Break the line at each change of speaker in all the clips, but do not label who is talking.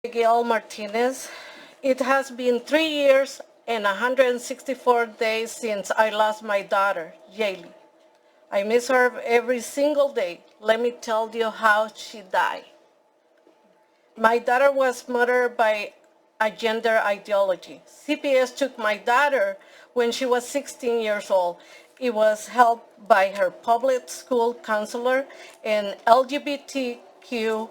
Miguel Martinez. It has been 3 years and 164 days since I lost my daughter, Jaylee. I miss her every single day. Let me tell you how she died. My daughter was murdered by a gender ideology. CPS took my daughter when she was 16 years old. It was held by her public school counselor and LGBTQ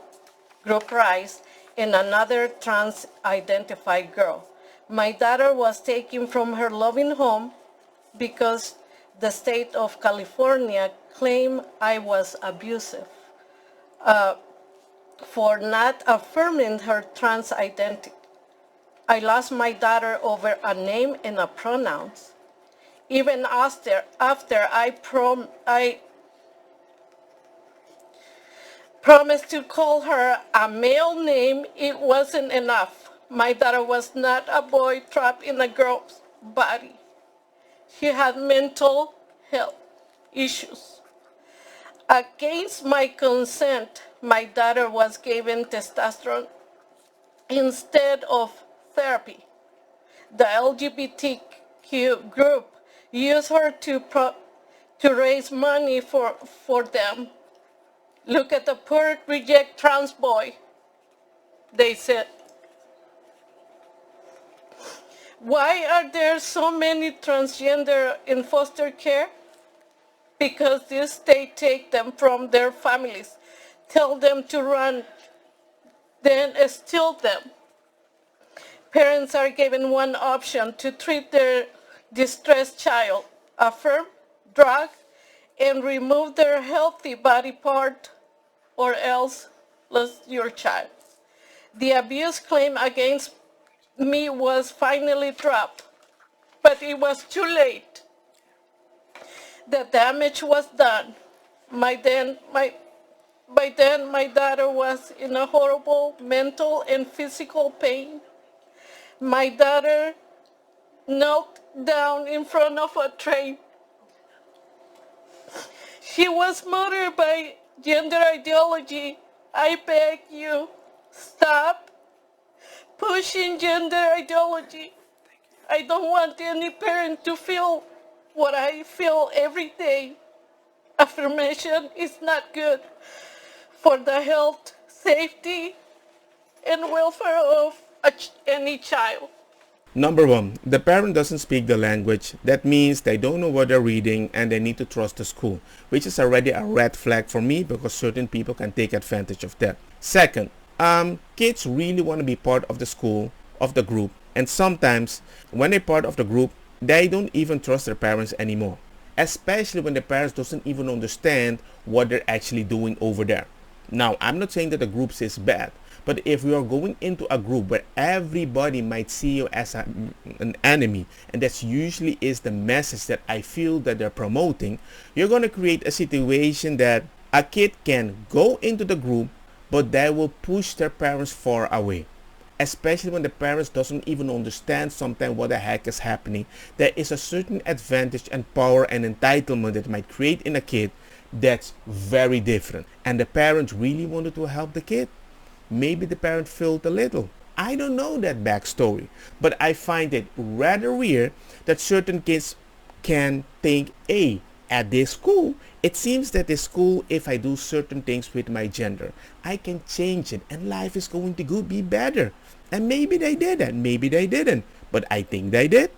group Rise and another trans-identified girl. My daughter was taken from her loving home because the state of California claimed I was abusive for not affirming her trans identity. I lost my daughter over a name and a pronouns. Even after I promised to call her a male name, it wasn't enough. My daughter was not a boy trapped in a girl's body. She had mental health issues. Against my consent, my daughter was given testosterone instead of therapy. The LGBTQ group used her to raise money for them. Look at the poor reject trans boy, they said. Why are there so many transgender in foster care? Because this state take them from their families, tell them to run, then steal them. Parents are given one option to treat their distressed child, affirm, drug, and remove their healthy body part, or else lose your child. The abuse claim against me was finally dropped, but it was too late. The damage was done. By then, my daughter was in a horrible mental and physical pain. My daughter knelt down in front of a train. She was murdered by gender ideology. I beg you, stop pushing gender ideology. I don't want any parent to feel what I feel every day. Affirmation is not good for the health, safety, and welfare of any child.
Number one, the parent doesn't speak the language. That means they don't know what they're reading and they need to trust the school, which is already a red flag for me because certain people can take advantage of that. Second, kids really want to be part of the school, of the group, and sometimes when they're part of the group, they don't even trust their parents anymore, especially when the parents doesn't even understand what they're actually doing over there. Now, I'm not saying that the group is bad, but if we are going into a group where everybody might see you as an enemy, and that's usually is the message that I feel that they're promoting, you're going to create a situation that a kid can go into the group, but they will push their parents far away. Especially when the parents doesn't even understand sometimes what the heck is happening. There is a certain advantage and power and entitlement that might create in a kid that's very different. And the parents really wanted to help the kid. Maybe the parent failed a little. I don't know that backstory, but I find it rather weird that certain kids can think, hey, at this school, it seems that this school, if I do certain things with my gender, I can change it and life is going to be better. And maybe they did that, maybe they didn't, but I think they did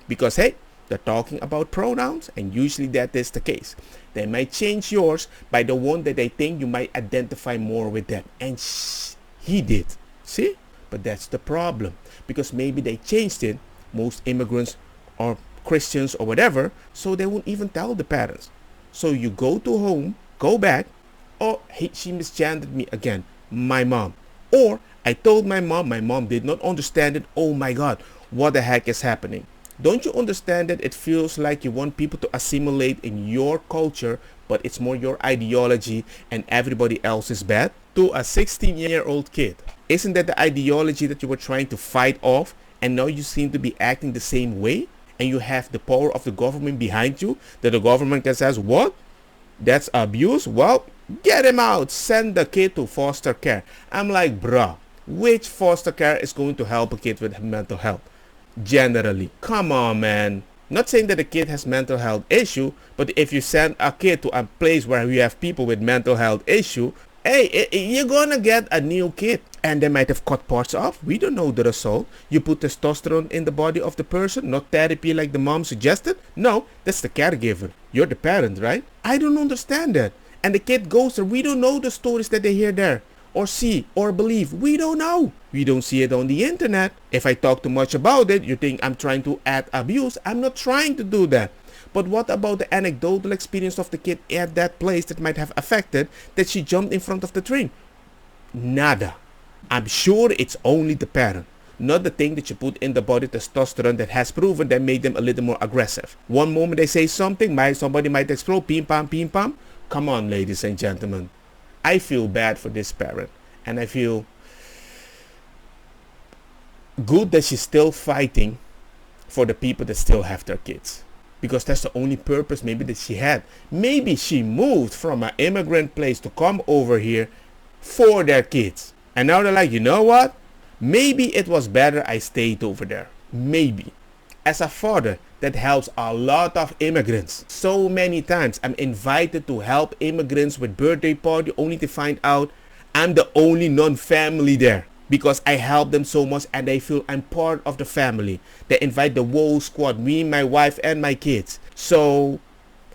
because, hey, they're talking about pronouns and usually that is the case. They might change yours by the one that they think you might identify more with them. And he did. See? But that's the problem because maybe they changed it. Most immigrants or Christians or whatever, so they won't even tell the parents. So you go to home, go back, oh, hey, she misgendered me again, my mom. Or I told my mom did not understand it. Oh my God, what the heck is happening? Don't you understand that it feels like you want people to assimilate in your culture, but it's more your ideology and everybody else is bad? To a 16-year-old kid, isn't that the ideology that you were trying to fight off and now you seem to be acting the same way? And you have the power of the government behind you, that the government can say, what? That's abuse? Well, get him out. Send the kid to foster care. I'm like, bruh, which foster care is going to help a kid with mental health? Generally. Come on, man. Not saying that the kid has mental health issue, but if you send a kid to a place where you have people with mental health issue, hey, you're gonna get a new kid. And they might have cut parts off. We don't know the result. You put testosterone in the body of the person, not therapy like the mom suggested. No, that's the caregiver. You're the parent, right? I don't understand that. And the kid goes there. We don't know the stories that they hear there, or see, or believe. We don't know. We don't see it on the internet. If I talk too much about it, you think I'm trying to add abuse. I'm not trying to do that. But what about the anecdotal experience of the kid at that place that might have affected that she jumped in front of the train? Nada. I'm sure it's only the parent, not the thing that you put in the body, testosterone, that has proven that made them a little more aggressive. One moment they say something, somebody might explode, pim pam, pim pam. Come on, ladies and gentlemen. I feel bad for this parent, and I feel good that she's still fighting for the people that still have their kids, because that's the only purpose maybe that she had. Maybe she moved from an immigrant place to come over here for their kids, and now they're like, you know what, maybe it was better I stayed over there. Maybe. As a father that helps a lot of immigrants, so many times I'm invited to help immigrants with birthday party, only to find out I'm the only non-family there, because I help them so much and they feel I'm part of the family. They invite the whole squad, me, my wife, and my kids. So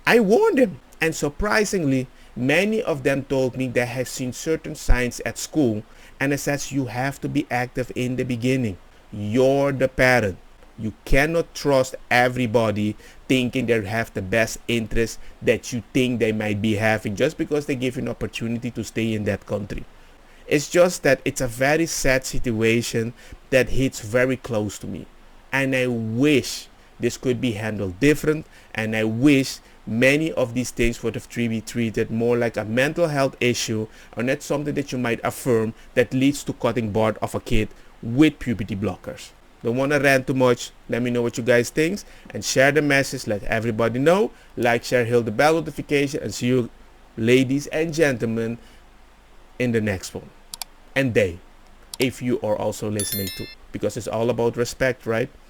I warned them, and surprisingly, many of them told me they have seen certain signs at school, and it says you have to be active in the beginning. You're the parent. You cannot trust everybody thinking they have the best interest that you think they might be having just because they give you an opportunity to stay in that country. It's just that it's a very sad situation that hits very close to me. And I wish this could be handled different, and I wish many of these things would have be treated more like a mental health issue, or not something that you might affirm that leads to cutting board of a kid with puberty blockers. Don't want to rant too much. Let me know what you guys think, and share the message. Let everybody know. Like, share, hit the bell notification, and see you, ladies and gentlemen, in the next one. And they, if you are also listening to, because it's all about respect, right?